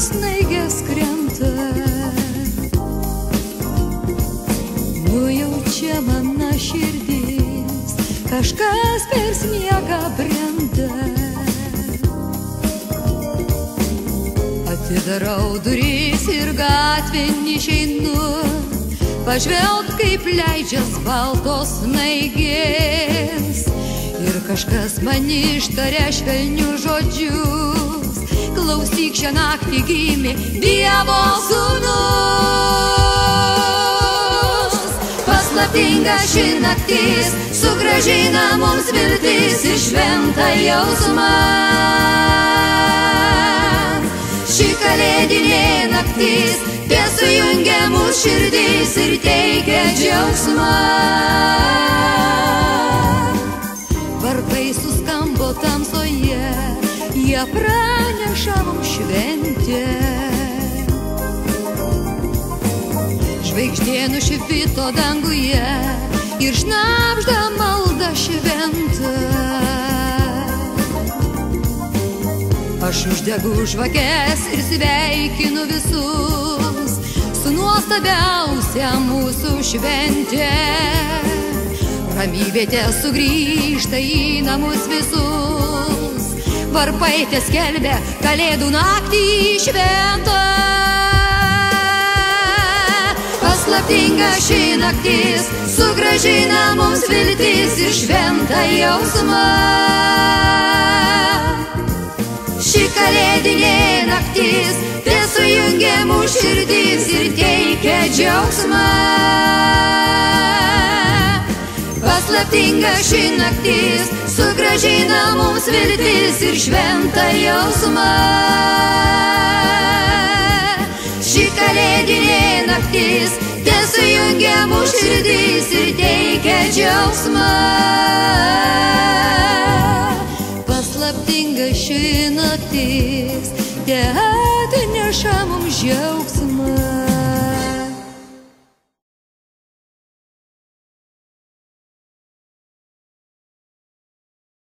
snaigės krenta. Nujaučia mano širdis, kažkas per sniegą brenda. Atidarau duris ir gatvėn išeinu, pažvelgt, kaip leidžias baltos snaigės. Ir kažkas man ištaria švelnius žodžius: klausyk, šią naktį gimė Dievo sūnus. Paslaptinga ši naktis sugrąžina mums viltis ir šventą jausmą. Ši kalėdinė naktis sujungia mūsų širdis ir teikia džiaugsmą. Varpai suskambo tamsoje, jie praneša mums šventę. Žvaigždė nušvito danguje ir šnabžda malda šventa. Aš uždegu žvakes ir sveikinu visus su nuostabiausia mūsų šventė. Ramybė sugrįžta į namus visus, varpai skelbia kalėdų naktį šventą. Paslaptinga ši naktis sugrąžina mums viltis ir šventą jausmą. Ši kalėdinė naktis sujungia mūsų širdis ir teikia džiaugsmą. Paslaptinga ši naktis sugrąžina mums viltis ir šventą jausmą. Ši kalėdinė naktis sujungia mūsų širdis ir teikia džiaugsmą. Paslaptinga ši naktis atneša mums džiaugsmą.